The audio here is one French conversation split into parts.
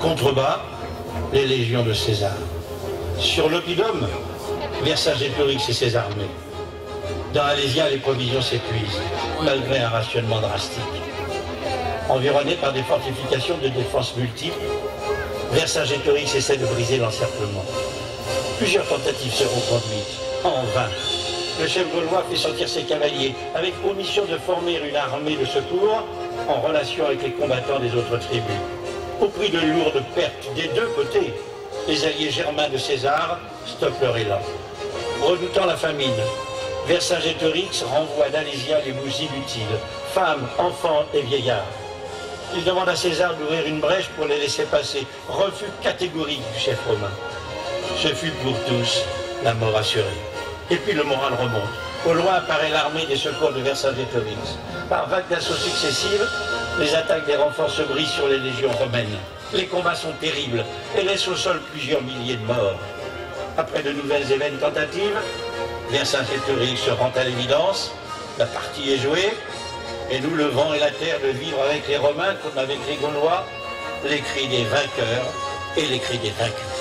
contrebas, les légions de César. Sur l'oppidum, Vercingétorix et ses armées. Dans Alésia, les provisions s'épuisent, malgré un rationnement drastique. Environné par des fortifications de défense multiples, Vercingétorix essaie de briser l'encerclement. Plusieurs tentatives seront conduites, en vain. Le chef gaulois fait sortir ses cavaliers, avec omission de former une armée de secours en relation avec les combattants des autres tribus. Au prix de lourdes pertes des deux côtés, les alliés germains de César stoppent leur élan. Redoutant la famine, Vercingétorix renvoie d'Alésia les bouts inutiles, femmes, enfants et vieillards. Il demande à César d'ouvrir une brèche pour les laisser passer, refus catégorique du chef romain. Ce fut pour tous la mort assurée. Et puis le moral remonte. Au loin apparaît l'armée des secours de Vercingétorix. Par vagues d'assauts successives, les attaques des renforts se brisent sur les légions romaines. Les combats sont terribles et laissent au sol plusieurs milliers de morts. Après de nouvelles et vaines tentatives, Vercingétorix se rend à l'évidence, la partie est jouée, et nous, le vent et la terre, de vivre avec les Romains comme avec les Gaulois, les cris des vainqueurs et les cris des vaincus.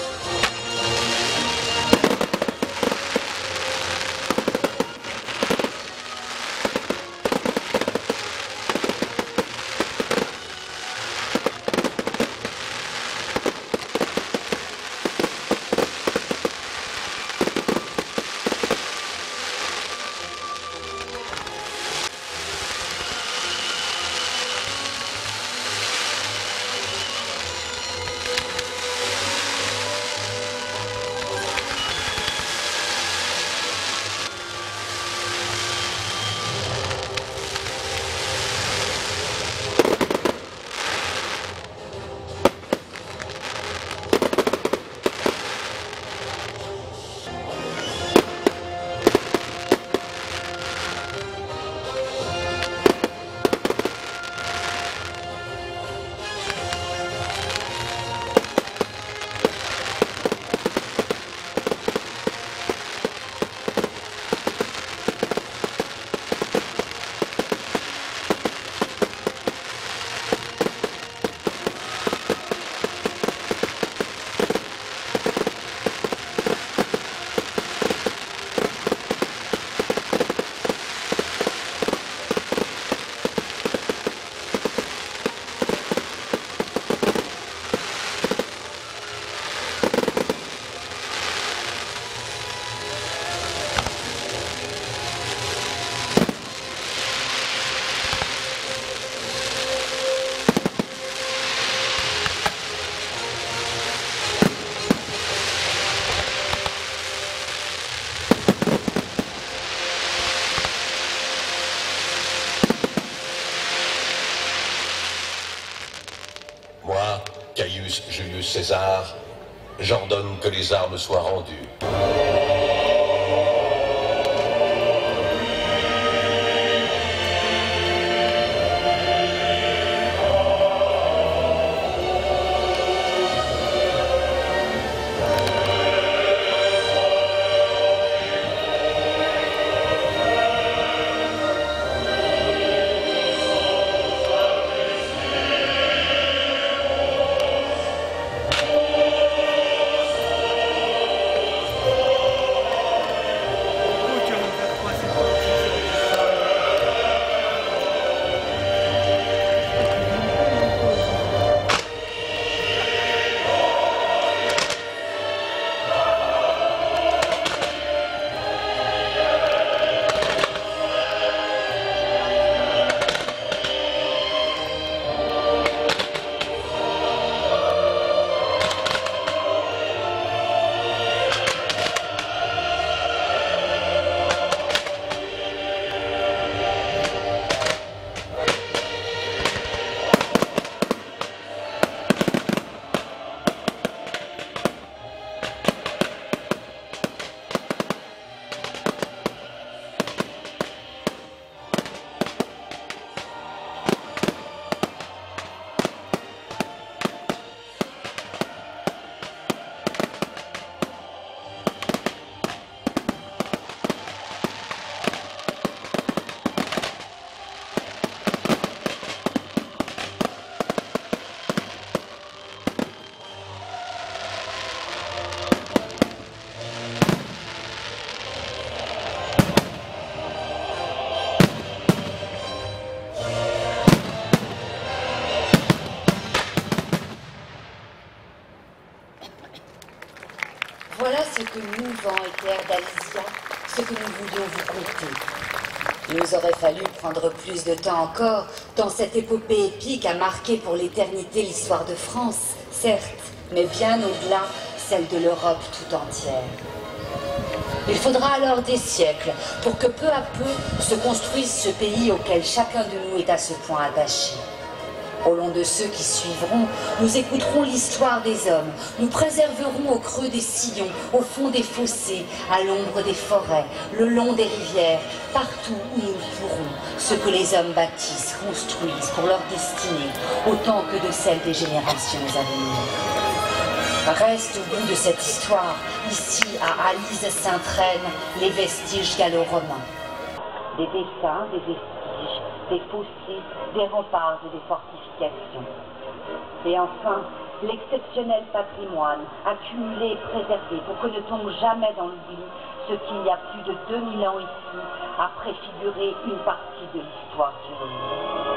Caius Julius César, j'ordonne que les armes soient rendues. ce que nous, vent et terre d'Alysia, ce que nous voulions vous conter. Il nous aurait fallu prendre plus de temps encore, tant cette épopée épique a marqué pour l'éternité l'histoire de France, certes, mais bien au-delà, celle de l'Europe tout entière. Il faudra alors des siècles pour que peu à peu se construise ce pays auquel chacun de nous est à ce point attaché. Au long de ceux qui suivront, nous écouterons l'histoire des hommes, nous préserverons au creux des sillons, au fond des fossés, à l'ombre des forêts, le long des rivières, partout où nous le pourrons, ce que les hommes bâtissent, construisent pour leur destinée, autant que de celle des générations à venir. Restent au bout de cette histoire, ici à Alise-Sainte-Reine, les vestiges gallo-romains. Des dessins, des vestiges, des fossés, des remparts et des fortifications. Et enfin, l'exceptionnel patrimoine accumulé et préservé pour que ne tombe jamais dans l'oubli ce qu'il y a plus de 2000 ans ici a préfiguré une partie de l'histoire du monde.